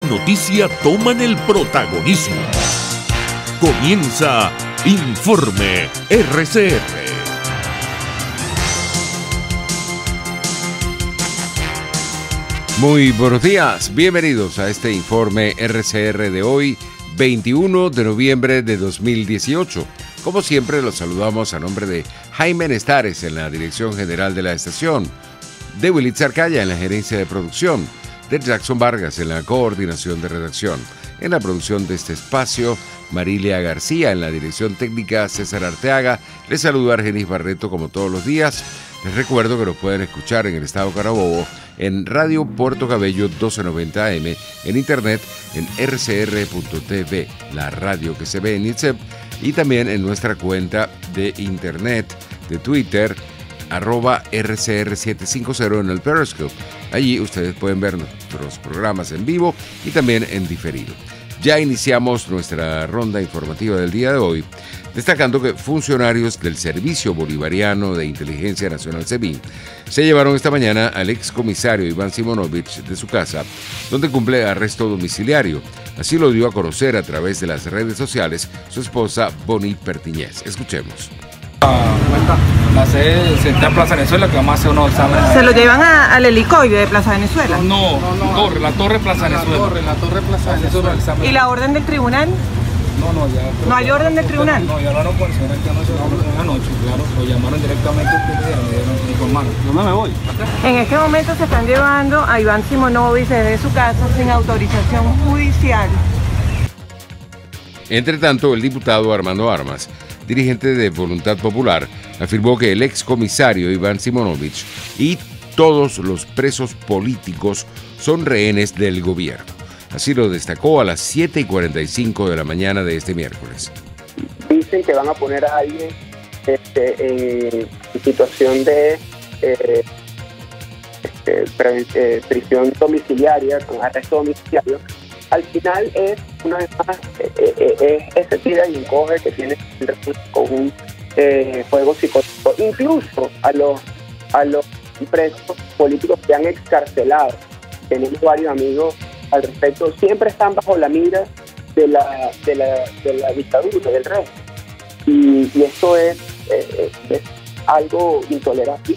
noticias toman el protagonismo. Comienza Informe RCR. Muy buenos días, bienvenidos a este Informe RCR de hoy, 21 de noviembre de 2018. Como siempre, los saludamos a nombre de Jaime Nestares en la dirección general de la estación, de Wilitz Arcaya en la gerencia de producción, de Jackson Vargas en la coordinación de redacción. En la producción de este espacio, Marilia García, en la dirección técnica, César Arteaga. Les saluda Argenis Barreto como todos los días. Les recuerdo que nos pueden escuchar en el estado Carabobo, en Radio Puerto Cabello 1290 AM, en internet en rcr.tv, la radio que se ve en ITSEP, y también en nuestra cuenta de internet de Twitter, @RCR750 en el Periscope. Allí ustedes pueden ver nuestros programas en vivo y también en diferido. Ya iniciamos nuestra ronda informativa del día de hoy, destacando que funcionarios del Servicio Bolivariano de Inteligencia Nacional SEBIN se llevaron esta mañana al excomisario Iván Simonovich de su casa, donde cumple arresto domiciliario. Así lo dio a conocer a través de las redes sociales su esposa Bonnie Pertiñez. Escuchemos. La sede central Plaza Venezuela, que vamos a hacer unos exámenes. ¿Se lo llevan al helicoide de Plaza Venezuela? No, la torre Plaza Venezuela. La torre Plaza Venezuela. ¿Y la orden del tribunal? No, ya. ¿No hay orden del tribunal? No, ya hablaron con el señor que anoche, claro. Lo llamaron directamente, me informaron. Yo me voy. En este momento se están llevando a Iván Simonovich desde su casa sin autorización judicial. Entre tanto, el diputado Armando Armas, dirigente de Voluntad Popular, afirmó que el excomisario Iván Simonovich y todos los presos políticos son rehenes del gobierno. Así lo destacó a las 7:45 de la mañana de este miércoles. Dicen que van a poner a alguien en situación de prisión domiciliaria, con arresto domiciliario. Al final es, una vez más, ese tira y encoge que tiene con un juego psicológico. Incluso a los presos políticos que han excarcelado, tenemos varios amigos al respecto, siempre están bajo la mira de la dictadura, del régimen. Y esto es algo intolerable.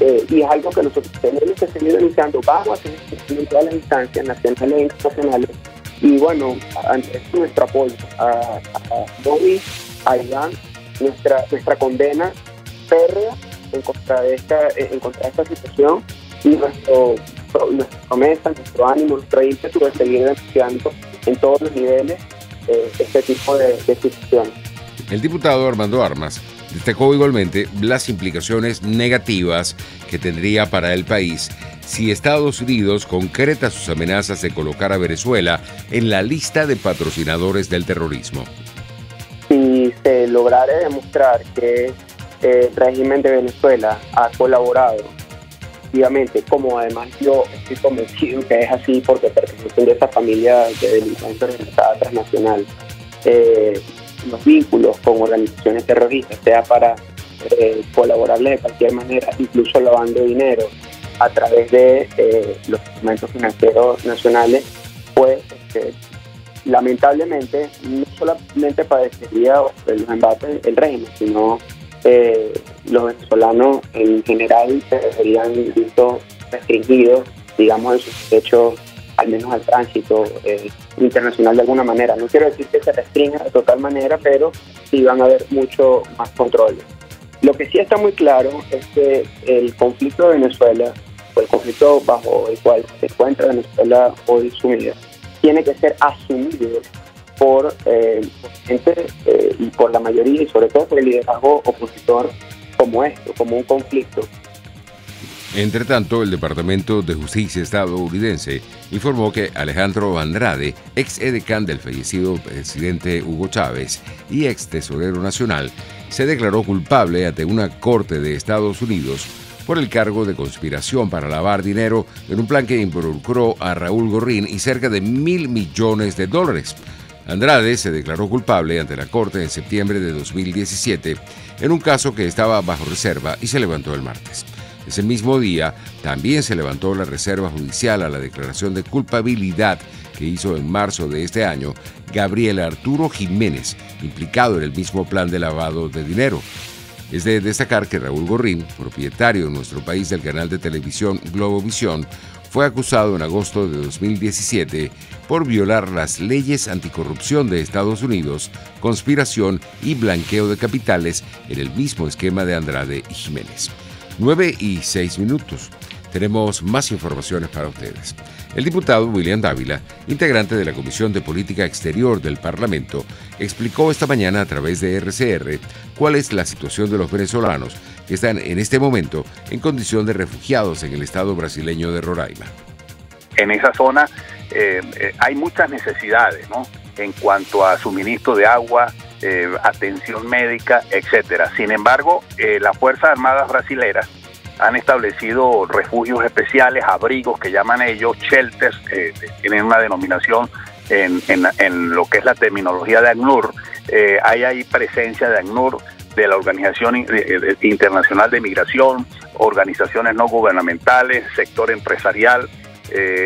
Y es algo que nosotros tenemos que seguir denunciando. Vamos a seguir en todas las instancias nacionales e internacionales. Y bueno, ante esto, nuestro apoyo a Bobby, a Iván, nuestra condena férrea en contra de esta situación, y nuestra promesa, nuestro ánimo, nuestro ímpetu de seguir denunciando en todos los niveles este tipo de situaciones. El diputado Armando Armas destacó igualmente las implicaciones negativas que tendría para el país si Estados Unidos concreta sus amenazas de colocar a Venezuela en la lista de patrocinadores del terrorismo. Si se lograra demostrar que el régimen de Venezuela ha colaborado activamente, como además yo estoy convencido que es así porque pertenecen de esa familia de delincuentes organizada transnacional, los vínculos con organizaciones terroristas, sea para colaborarles de cualquier manera, incluso lavando dinero a través de los instrumentos financieros nacionales, pues lamentablemente no solamente padecería los embates el régimen, sino los venezolanos en general se verían vistos restringidos, digamos, en sus derechos, al menos al tránsito internacional de alguna manera. No quiero decir que se restrinja de total manera, pero sí van a haber mucho más controles. Lo que sí está muy claro es que el conflicto de Venezuela, o el conflicto bajo el cual se encuentra Venezuela hoy sumida, tiene que ser asumido por gente y por la mayoría, y sobre todo por el liderazgo opositor, como esto, como un conflicto. Entre tanto, el Departamento de Justicia estadounidense informó que Alejandro Andrade, ex edecán del fallecido presidente Hugo Chávez y ex tesorero nacional, se declaró culpable ante una corte de Estados Unidos por el cargo de conspiración para lavar dinero en un plan que involucró a Raúl Gorrín y cerca de $1.000 millones. Andrade se declaró culpable ante la Corte en septiembre de 2017 en un caso que estaba bajo reserva y se levantó el martes. Ese mismo día también se levantó la reserva judicial a la declaración de culpabilidad que hizo en marzo de este año Gabriel Arturo Jiménez, implicado en el mismo plan de lavado de dinero. Es de destacar que Raúl Gorrín, propietario en nuestro país del canal de televisión Globovisión, fue acusado en agosto de 2017 por violar las leyes anticorrupción de Estados Unidos, conspiración y blanqueo de capitales en el mismo esquema de Andrade y Jiménez. 9:06. Tenemos más informaciones para ustedes. El diputado William Dávila, integrante de la Comisión de Política Exterior del Parlamento, explicó esta mañana a través de RCR cuál es la situación de los venezolanos que están en este momento en condición de refugiados en el estado brasileño de Roraima. En esa zona hay muchas necesidades, ¿no?, en cuanto a suministro de agua, atención médica, etcétera. Sin embargo, las Fuerzas Armadas brasileras han establecido refugios especiales, abrigos que llaman ellos, shelters, tienen una denominación en lo que es la terminología de ACNUR. Hay presencia de ACNUR, de la Organización Internacional de Migración, organizaciones no gubernamentales, sector empresarial.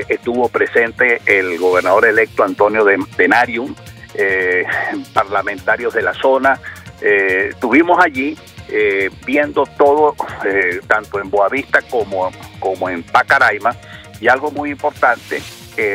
Estuvo presente el gobernador electo Antonio Denarium, parlamentarios de la zona. Estuvimos allí viendo todo, tanto en Boavista como en Pacaraima, y algo muy importante,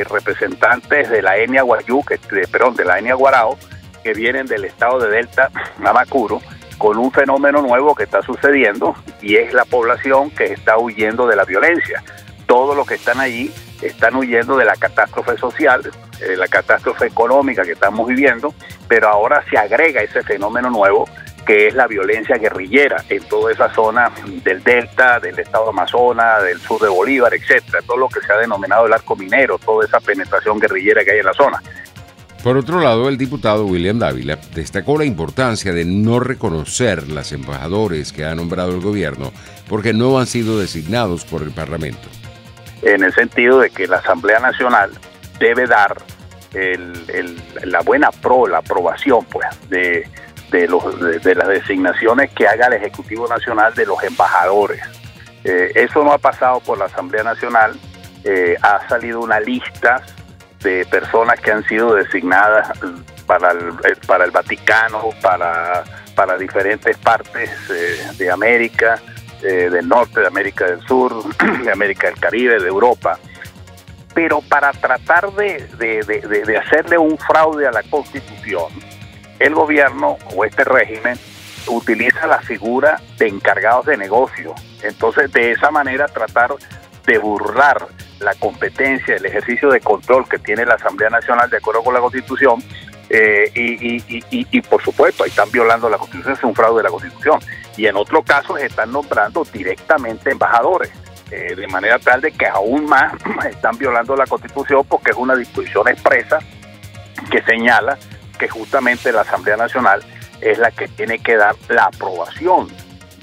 representantes de la etnia Guayú, de la etnia Guarao, que vienen del estado de Delta, Namacuro, con un fenómeno nuevo que está sucediendo, y es la población que está huyendo de la violencia. Todos los que están allí están huyendo de la catástrofe social, la catástrofe económica que estamos viviendo, pero ahora se agrega ese fenómeno nuevo que es la violencia guerrillera en toda esa zona del Delta, del estado de Amazonas, del sur de Bolívar, etcétera, todo lo que se ha denominado el arco minero, toda esa penetración guerrillera que hay en la zona. Por otro lado, el diputado William Dávila destacó la importancia de no reconocer los embajadores que ha nombrado el gobierno porque no han sido designados por el Parlamento. En el sentido de que la Asamblea Nacional debe dar la aprobación pues de las designaciones que haga el Ejecutivo Nacional de los embajadores. Eso no ha pasado por la Asamblea Nacional. Ha salido una lista de personas que han sido designadas para el Vaticano, para diferentes partes de América, del norte, de América del Sur, de América del Caribe, de Europa. Pero para tratar de hacerle un fraude a la Constitución, el gobierno o este régimen utiliza la figura de encargados de negocio. Entonces, de esa manera tratar de burlar la competencia, el ejercicio de control que tiene la Asamblea Nacional de acuerdo con la Constitución, y por supuesto, ahí están violando la Constitución, es un fraude de la Constitución. Y en otro caso están nombrando directamente embajadores, de manera tal de que aún más están violando la Constitución, porque es una disposición expresa que señala que justamente la Asamblea Nacional es la que tiene que dar la aprobación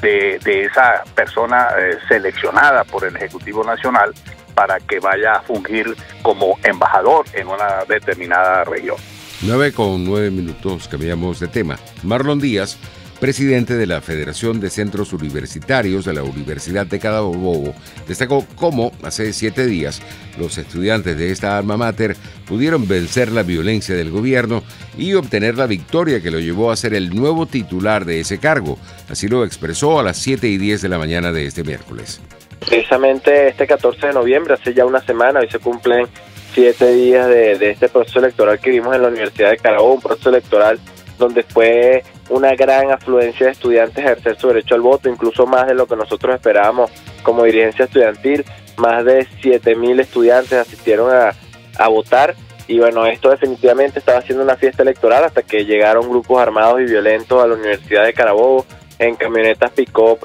de esa persona seleccionada por el Ejecutivo Nacional para que vaya a fungir como embajador en una determinada región. 9:09, cambiamos de tema. Marlon Díaz, presidente de la Federación de Centros Universitarios de la Universidad de Carabobo, destacó cómo hace 7 días los estudiantes de esta alma mater pudieron vencer la violencia del gobierno y obtener la victoria que lo llevó a ser el nuevo titular de ese cargo. Así lo expresó a las 7:10 de la mañana de este miércoles. Precisamente este 14 de noviembre, hace ya una semana, hoy se cumplen 7 días de este proceso electoral que vimos en la Universidad de Carabobo, un proceso electoral donde fue una gran afluencia de estudiantes a ejercer su derecho al voto, incluso más de lo que nosotros esperábamos como dirigencia estudiantil. Más de 7.000 estudiantes asistieron a votar, y bueno, esto definitivamente estaba siendo una fiesta electoral hasta que llegaron grupos armados y violentos a la Universidad de Carabobo en camionetas pick-up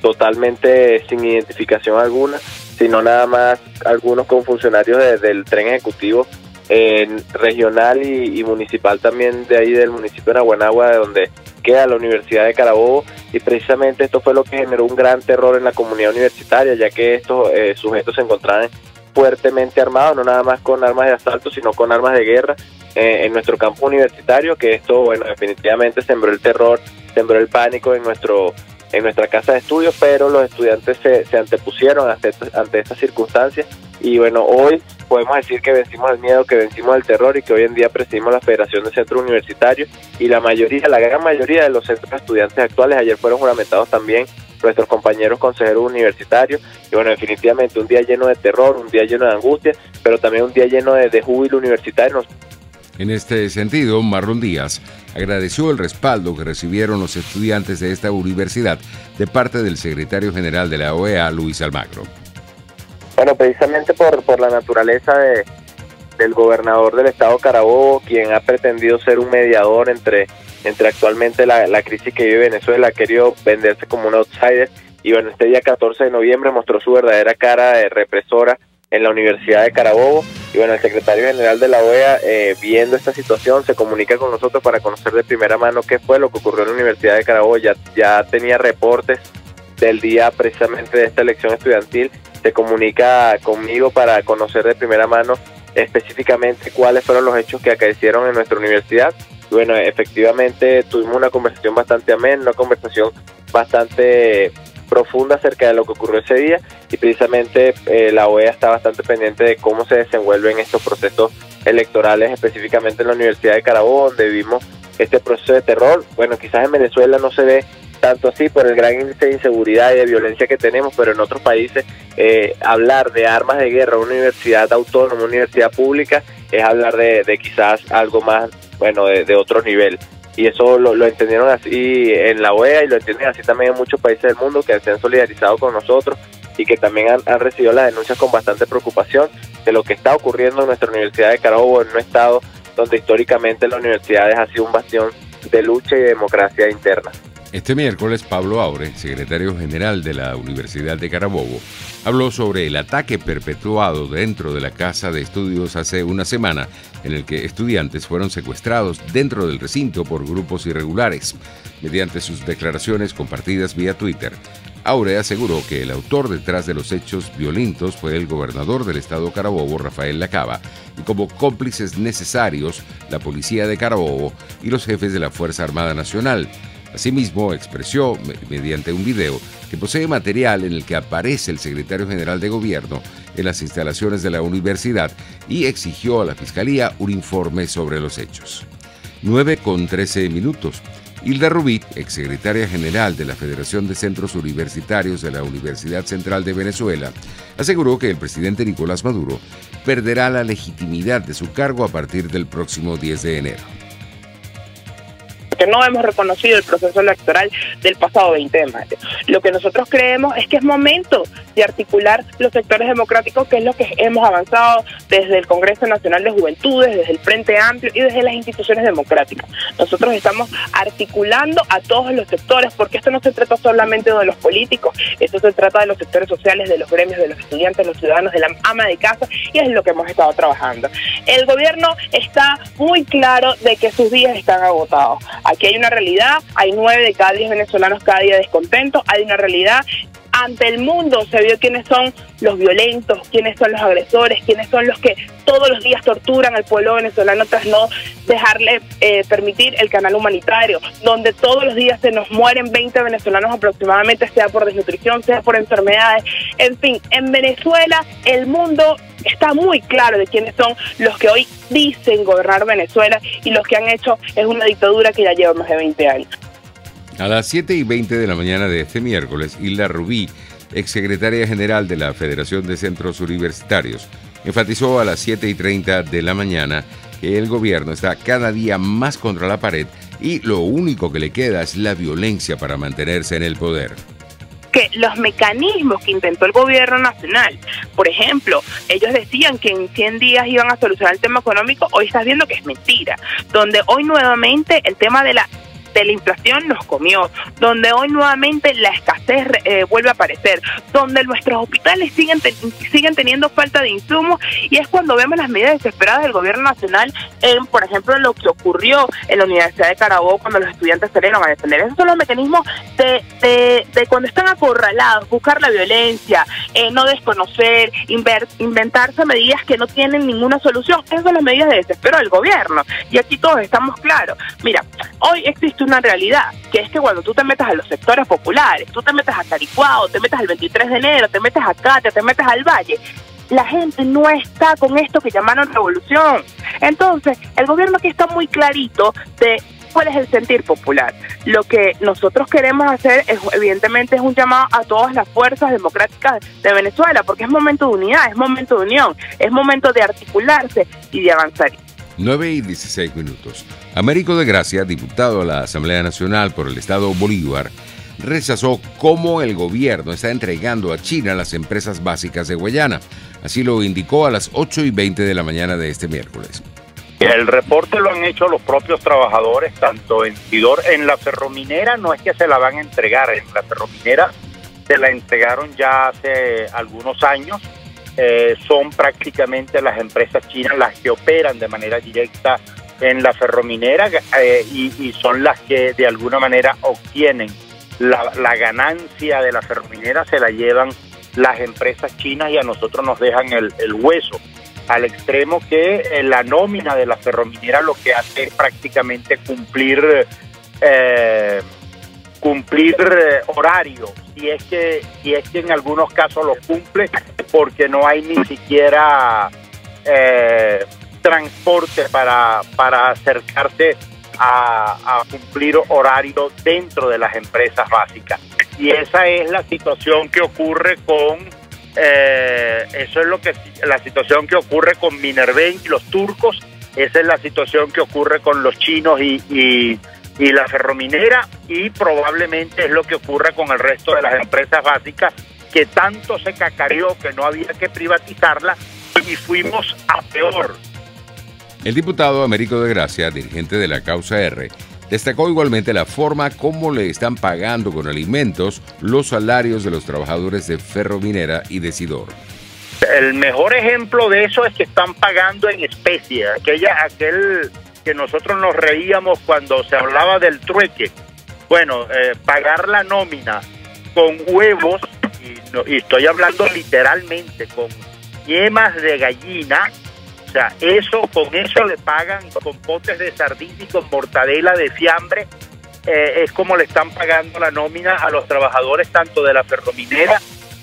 totalmente sin identificación alguna, sino nada más algunos con funcionarios del tren ejecutivo regional y municipal también de ahí del municipio de Naguanagua, de donde queda la Universidad de Carabobo, y precisamente esto fue lo que generó un gran terror en la comunidad universitaria, ya que estos sujetos se encontraban fuertemente armados, no nada más con armas de asalto, sino con armas de guerra en nuestro campo universitario, que esto, bueno, definitivamente sembró el terror, sembró el pánico en nuestra casa de estudios, pero los estudiantes se antepusieron ante estas circunstancias y bueno, hoy podemos decir que vencimos el miedo, que vencimos el terror y que hoy en día presidimos la Federación de Centros Universitarios y la gran mayoría de los centros de estudiantes actuales ayer fueron juramentados también nuestros compañeros consejeros universitarios y bueno, definitivamente un día lleno de terror, un día lleno de angustia, pero también un día lleno de júbilo universitario. En este sentido, Marlon Díaz agradeció el respaldo que recibieron los estudiantes de esta universidad de parte del secretario general de la OEA, Luis Almagro. Bueno, precisamente por la naturaleza del gobernador del estado Carabobo, quien ha pretendido ser un mediador entre actualmente la crisis que vive Venezuela, ha querido venderse como un outsider y bueno, este día 14 de noviembre mostró su verdadera cara de represora en la Universidad de Carabobo y bueno, el secretario general de la OEA, viendo esta situación, se comunica con nosotros para conocer de primera mano qué fue lo que ocurrió en la Universidad de Carabobo. Ya tenía reportes del día precisamente de esta elección estudiantil, se comunica conmigo para conocer de primera mano específicamente cuáles fueron los hechos que acaecieron en nuestra universidad. Y bueno, efectivamente tuvimos una conversación bastante amena, una conversación bastante profunda acerca de lo que ocurrió ese día y precisamente la OEA está bastante pendiente de cómo se desenvuelven estos procesos electorales, específicamente en la Universidad de Carabobo, donde vivimos este proceso de terror. Bueno, quizás en Venezuela no se ve tanto así por el gran índice de inseguridad y de violencia que tenemos, pero en otros países hablar de armas de guerra, una universidad autónoma, una universidad pública, es hablar de quizás algo más, bueno, de otro nivel. Y eso lo entendieron así en la OEA y lo entienden así también en muchos países del mundo que se han solidarizado con nosotros y que también han recibido las denuncias con bastante preocupación de lo que está ocurriendo en nuestra Universidad de Carabobo, en un estado donde históricamente la universidad ha sido un bastión de lucha y de democracia interna. Este miércoles, Pablo Aure, secretario general de la Universidad de Carabobo, habló sobre el ataque perpetuado dentro de la Casa de Estudios hace una semana, en el que estudiantes fueron secuestrados dentro del recinto por grupos irregulares. Mediante sus declaraciones compartidas vía Twitter, Aure aseguró que el autor detrás de los hechos violentos fue el gobernador del estado Carabobo, Rafael Lacaba, y como cómplices necesarios, la policía de Carabobo y los jefes de la Fuerza Armada Nacional. Asimismo, expresó mediante un video que posee material en el que aparece el secretario general de gobierno en las instalaciones de la universidad y exigió a la Fiscalía un informe sobre los hechos. 9:13. Hilda Rubí, exsecretaria general de la Federación de Centros Universitarios de la Universidad Central de Venezuela, aseguró que el presidente Nicolás Maduro perderá la legitimidad de su cargo a partir del próximo 10 de enero. Que no hemos reconocido el proceso electoral del pasado 20 de mayo. Lo que nosotros creemos es que es momento de articular los sectores democráticos, que es lo que hemos avanzado desde el Congreso Nacional de Juventudes, desde el Frente Amplio y desde las instituciones democráticas. Nosotros estamos articulando a todos los sectores, porque esto no se trata solamente de los políticos, esto se trata de los sectores sociales, de los gremios, de los estudiantes, de los ciudadanos, de la ama de casa, y es lo que hemos estado trabajando. El gobierno está muy claro de que sus días están agotados. Aquí hay una realidad, hay 9 de cada 10 venezolanos cada día descontentos, hay una realidad. Ante el mundo se vio quiénes son los violentos, quiénes son los agresores, quiénes son los que todos los días torturan al pueblo venezolano tras no dejarle permitir el canal humanitario, donde todos los días se nos mueren 20 venezolanos aproximadamente, sea por desnutrición, sea por enfermedades. En fin, en Venezuela el mundo está muy claro de quiénes son los que hoy dicen gobernar Venezuela, y los que han hecho es una dictadura que ya lleva más de 20 años. A las 7:20 de la mañana de este miércoles, Hilda Rubí, exsecretaria general de la Federación de Centros Universitarios, enfatizó a las 7:30 de la mañana que el gobierno está cada día más contra la pared y lo único que le queda es la violencia para mantenerse en el poder. Que los mecanismos que intentó el gobierno nacional, por ejemplo, ellos decían que en 100 días iban a solucionar el tema económico, hoy estás viendo que es mentira, donde hoy nuevamente el tema de la inflación nos comió, donde hoy nuevamente la escasez vuelve a aparecer, donde nuestros hospitales siguen teniendo falta de insumos, y es cuando vemos las medidas desesperadas del gobierno nacional, por ejemplo, lo que ocurrió en la Universidad de Carabobo cuando los estudiantes salieron a defender. Esos son los mecanismos de cuando están acorralados, buscar la violencia, no desconocer, inventarse medidas que no tienen ninguna solución. Esas son las medidas de desespero del gobierno, y aquí todos estamos claros. Mira, hoy existe una realidad, que es que cuando tú te metes a los sectores populares, tú te metes a Caricuao, te metes al 23 de enero, te metes a Catia, te metes al Valle, la gente no está con esto que llamaron revolución. Entonces, el gobierno aquí está muy clarito de cuál es el sentir popular. Lo que nosotros queremos hacer, evidentemente, es un llamado a todas las fuerzas democráticas de Venezuela, porque es momento de unidad, es momento de unión, es momento de articularse y de avanzar. 9:16. Américo de Gracia, diputado a la Asamblea Nacional por el Estado Bolívar, rechazó cómo el gobierno está entregando a China las empresas básicas de Guayana. Así lo indicó a las 8:20 de la mañana de este miércoles. El reporte lo han hecho los propios trabajadores, tanto en Sidor, en la ferrominera no es que se la van a entregar, en la ferrominera se la entregaron ya hace algunos años, son prácticamente las empresas chinas las que operan de manera directa en la ferrominera y son las que de alguna manera obtienen la ganancia de la ferrominera, se la llevan las empresas chinas y a nosotros nos dejan el hueso. Al extremo que la nómina de la ferrominera lo que hace es prácticamente cumplir horario, si es que en algunos casos lo cumple, porque no hay ni siquiera transporte para acercarse a cumplir horario dentro de las empresas básicas. Y esa es la situación que ocurre con la situación que ocurre con Minerbank y los turcos, esa es la situación que ocurre con los chinos y la ferrominera, y probablemente es lo que ocurre con el resto de las empresas básicas, que tanto se cacareó que no había que privatizarla y fuimos a peor. El diputado Américo de Gracia, dirigente de la Causa R, destacó igualmente la forma como le están pagando con alimentos los salarios de los trabajadores de Ferrominera y de Sidor. El mejor ejemplo de eso es que están pagando en especie, aquel que nosotros nos reíamos cuando se hablaba del trueque. Bueno, pagar la nómina con huevos, y estoy hablando literalmente, con yemas de gallina. O sea, con eso le pagan con potes de sardina y con mortadela de fiambre. Es como le están pagando la nómina a los trabajadores tanto de la ferrominera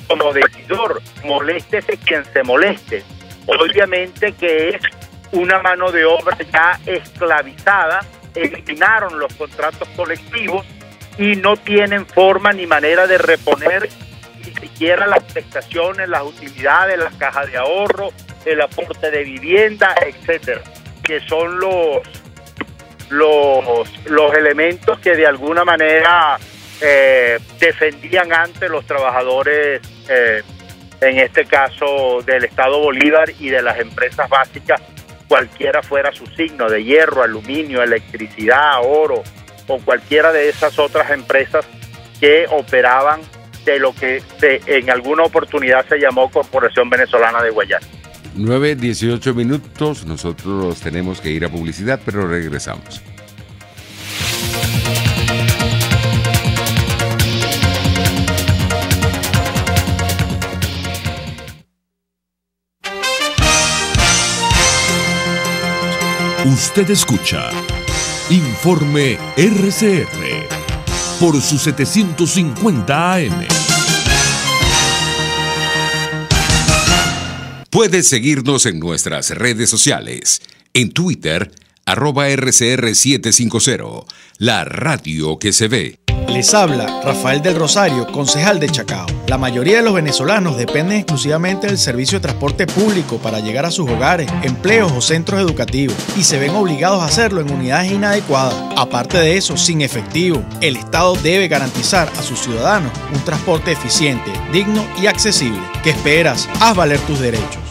como de Sidor. Moléstese quien se moleste. Obviamente que es una mano de obra ya esclavizada. Eliminaron los contratos colectivos y no tienen forma ni manera de reponer ni siquiera las prestaciones, las utilidades, las cajas de ahorro, el aporte de vivienda, etcétera, que son los elementos que de alguna manera defendían antes los trabajadores, en este caso del Estado Bolívar y de las empresas básicas, cualquiera fuera su signo, de hierro, aluminio, electricidad, oro, o cualquiera de esas otras empresas que operaban de lo que en alguna oportunidad se llamó Corporación Venezolana de Guayana. 9:18. Nosotros tenemos que ir a publicidad, pero regresamos. Usted escucha Informe RCR por su 750 AM. Puedes seguirnos en nuestras redes sociales. En Twitter, @RCR750, la radio que se ve. Les habla Rafael del Rosario, concejal de Chacao. La mayoría de los venezolanos dependen exclusivamente del servicio de transporte público para llegar a sus hogares, empleos o centros educativos, y se ven obligados a hacerlo en unidades inadecuadas. Aparte de eso, sin efectivo, el Estado debe garantizar a sus ciudadanos un transporte eficiente, digno y accesible. ¿Qué esperas? Haz valer tus derechos.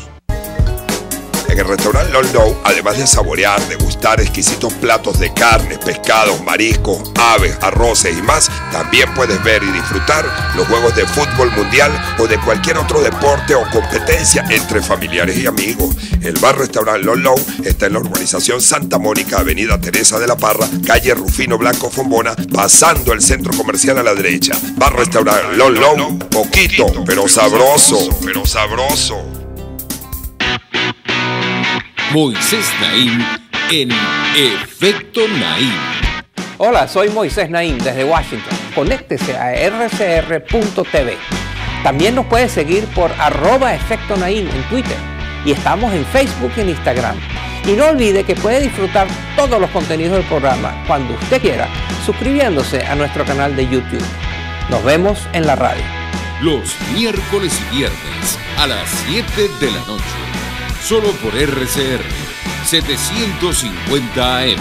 En el restaurante Lolo, además de saborear, degustar exquisitos platos de carnes, pescados, mariscos, aves, arroces y más, también puedes ver y disfrutar los juegos de fútbol mundial o de cualquier otro deporte o competencia entre familiares y amigos. El bar restaurante Lolo está en la urbanización Santa Mónica, avenida Teresa de la Parra, calle Rufino Blanco Fombona, pasando el centro comercial a la derecha. Bar restaurante Lolo, poquito, pero sabroso. Moisés Naim en Efecto Naim. Hola, soy Moisés Naim desde Washington. Conéctese a rcr.tv También nos puede seguir por @EfectoNaim en Twitter y estamos en Facebook y en Instagram. Y no olvide que puede disfrutar todos los contenidos del programa cuando usted quiera, suscribiéndose a nuestro canal de YouTube. Nos vemos en la radio. Los miércoles y viernes a las 7 de la noche. Solo por RCR 750 AM.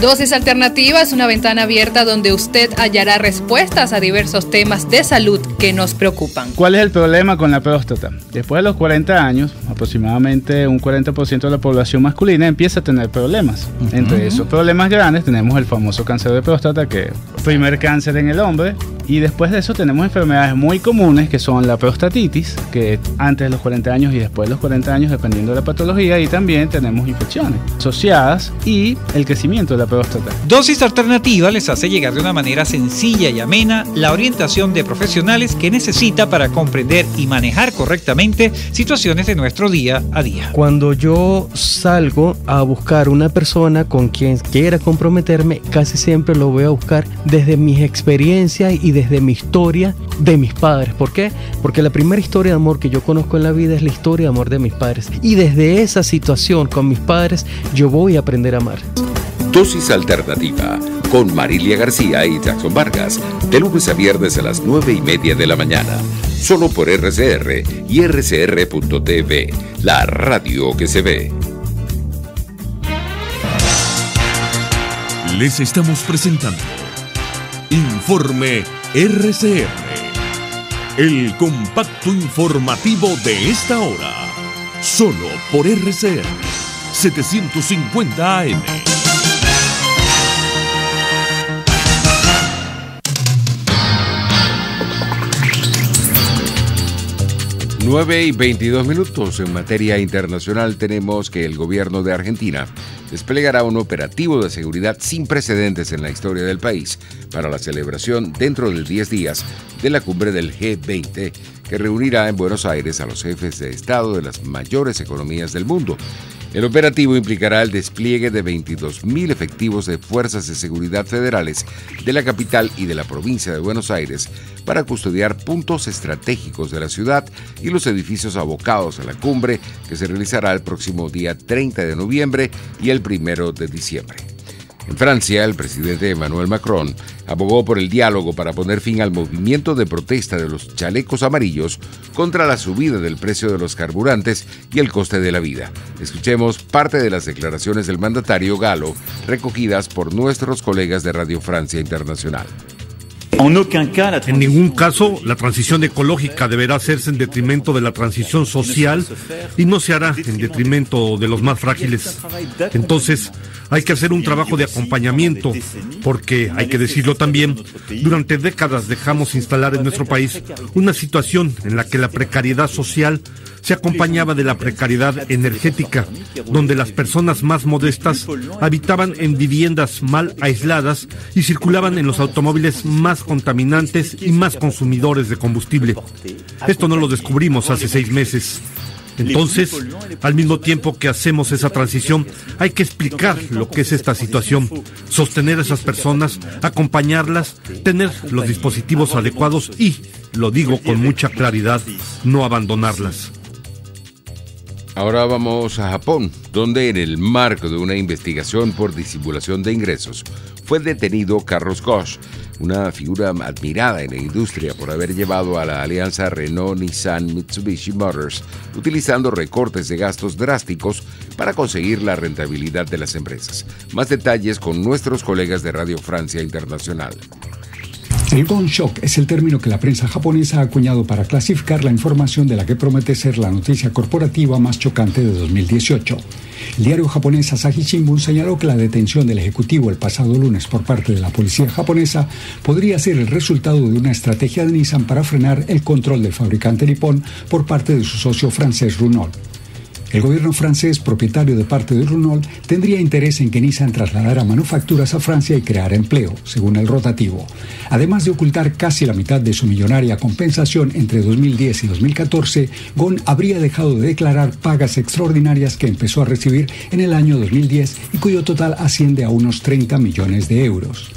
Dosis Alternativa es una ventana abierta donde usted hallará respuestas a diversos temas de salud que nos preocupan. ¿Cuál es el problema con la próstata? Después de los 40 años, aproximadamente un 40% de la población masculina empieza a tener problemas. Entre esos problemas grandes tenemos el famoso cáncer de próstata, que es el primer cáncer en el hombre. Y después de eso tenemos enfermedades muy comunes que son la prostatitis, que antes de los 40 años y después de los 40 años dependiendo de la patología, y también tenemos infecciones asociadas y el crecimiento de la próstata. Dosis Alternativa les hace llegar de una manera sencilla y amena la orientación de profesionales que necesita para comprender y manejar correctamente situaciones de nuestro día a día. Cuando yo salgo a buscar una persona con quien quiera comprometerme, casi siempre lo voy a buscar desde mis experiencias y desde mi historia de mis padres. ¿Por qué? Porque la primera historia de amor que yo conozco en la vida es la historia de amor de mis padres. Y desde esa situación con mis padres, yo voy a aprender a amar. Dosis Alternativa con Marilia García y Jackson Vargas, de lunes a viernes a las 9:30 de la mañana. Solo por RCR y RCR.tv, la radio que se ve. Les estamos presentando Informe RCR, el compacto informativo de esta hora, solo por RCR 750 AM. Nueve y 22 minutos. En materia internacional tenemos que el gobierno de Argentina desplegará un operativo de seguridad sin precedentes en la historia del país para la celebración dentro de 10 días de la cumbre del G20, que reunirá en Buenos Aires a los jefes de Estado de las mayores economías del mundo. El operativo implicará el despliegue de 22.000 efectivos de fuerzas de seguridad federales de la capital y de la provincia de Buenos Aires para custodiar puntos estratégicos de la ciudad y los edificios abocados a la cumbre, que se realizará el próximo día 30 de noviembre y el 1 de diciembre. En Francia, el presidente Emmanuel Macron abogó por el diálogo para poner fin al movimiento de protesta de los chalecos amarillos contra la subida del precio de los carburantes y el coste de la vida. Escuchemos parte de las declaraciones del mandatario galo recogidas por nuestros colegas de Radio Francia Internacional. En ningún caso, la transición ecológica deberá hacerse en detrimento de la transición social y no se hará en detrimento de los más frágiles. Entonces, hay que hacer un trabajo de acompañamiento, porque, hay que decirlo también, durante décadas dejamos instalar en nuestro país una situación en la que la precariedad social se acompañaba de la precariedad energética, donde las personas más modestas habitaban en viviendas mal aisladas y circulaban en los automóviles más contaminantes y más consumidores de combustible. Esto no lo descubrimos hace 6 meses. Entonces, al mismo tiempo que hacemos esa transición, hay que explicar lo que es esta situación, sostener a esas personas, acompañarlas, tener los dispositivos adecuados y, lo digo con mucha claridad, no abandonarlas. Ahora vamos a Japón, donde en el marco de una investigación por disimulación de ingresos fue detenido Carlos Ghosn, una figura admirada en la industria por haber llevado a la alianza Renault-Nissan-Mitsubishi Motors, utilizando recortes de gastos drásticos para conseguir la rentabilidad de las empresas. Más detalles con nuestros colegas de Radio Francia Internacional. El Ghosn Shock es el término que la prensa japonesa ha acuñado para clasificar la información de la que promete ser la noticia corporativa más chocante de 2018. El diario japonés Asahi Shimbun señaló que la detención del ejecutivo el pasado lunes por parte de la policía japonesa podría ser el resultado de una estrategia de Nissan para frenar el control del fabricante nipón por parte de su socio francés Renault. El gobierno francés, propietario de parte de Renault, tendría interés en que Nissan trasladara manufacturas a Francia y creara empleo, según el rotativo. Además de ocultar casi la mitad de su millonaria compensación entre 2010 y 2014, Ghosn habría dejado de declarar pagas extraordinarias que empezó a recibir en el año 2010 y cuyo total asciende a unos 30 millones de euros.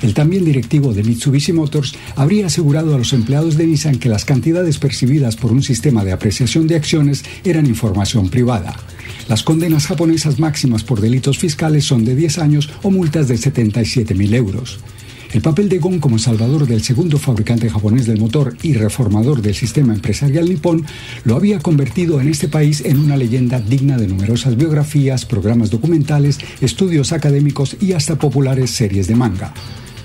El también directivo de Mitsubishi Motors habría asegurado a los empleados de Nissan que las cantidades percibidas por un sistema de apreciación de acciones eran información privada. Las condenas japonesas máximas por delitos fiscales son de 10 años o multas de 77.000 euros. El papel de Gon como salvador del segundo fabricante japonés del motor y reformador del sistema empresarial nipón lo había convertido en este país en una leyenda digna de numerosas biografías, programas documentales, estudios académicos y hasta populares series de manga.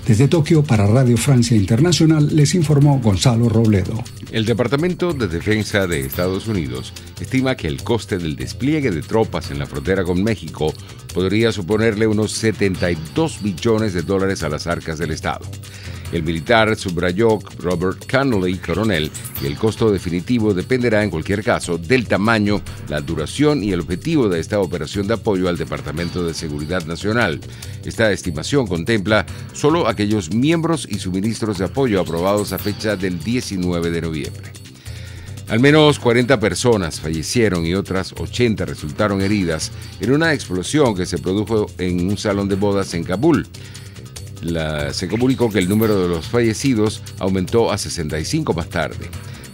Desde Tokio, para Radio Francia Internacional, les informó Gonzalo Robledo. El Departamento de Defensa de Estados Unidos estima que el coste del despliegue de tropas en la frontera con México podría suponerle unos 72 billones de dólares a las arcas del Estado. El militar subrayó Robert Connolly, coronel, que el costo definitivo dependerá en cualquier caso del tamaño, la duración y el objetivo de esta operación de apoyo al Departamento de Seguridad Nacional. Esta estimación contempla solo aquellos miembros y suministros de apoyo aprobados a fecha del 19 de noviembre. Al menos 40 personas fallecieron y otras 80 resultaron heridas en una explosión que se produjo en un salón de bodas en Kabul. Se comunicó que el número de los fallecidos aumentó a 65 más tarde.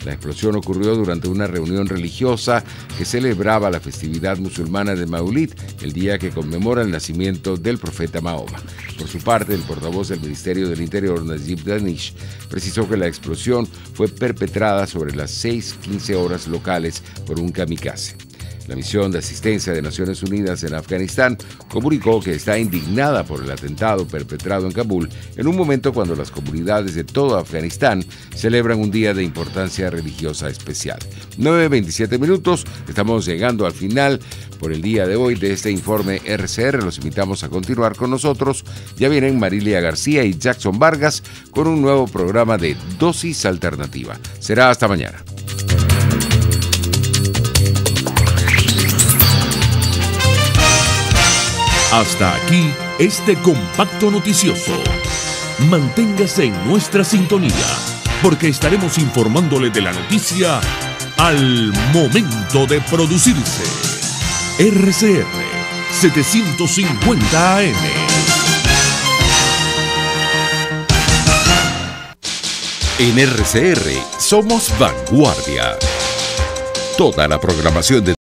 La explosión ocurrió durante una reunión religiosa que celebraba la festividad musulmana de Maulid, el día que conmemora el nacimiento del profeta Mahoma. Por su parte, el portavoz del Ministerio del Interior, Najib Danish, precisó que la explosión fue perpetrada sobre las 6:15 horas locales por un kamikaze. La misión de asistencia de Naciones Unidas en Afganistán comunicó que está indignada por el atentado perpetrado en Kabul en un momento cuando las comunidades de todo Afganistán celebran un día de importancia religiosa especial. 9:27 minutos, estamos llegando al final por el día de hoy de este informe RCR. Los invitamos a continuar con nosotros. Ya vienen Marilia García y Jackson Vargas con un nuevo programa de Dosis Alternativa. Será hasta mañana. Hasta aquí este compacto noticioso. Manténgase en nuestra sintonía, porque estaremos informándole de la noticia al momento de producirse. RCR 750 AM. En RCR somos vanguardia. Toda la programación de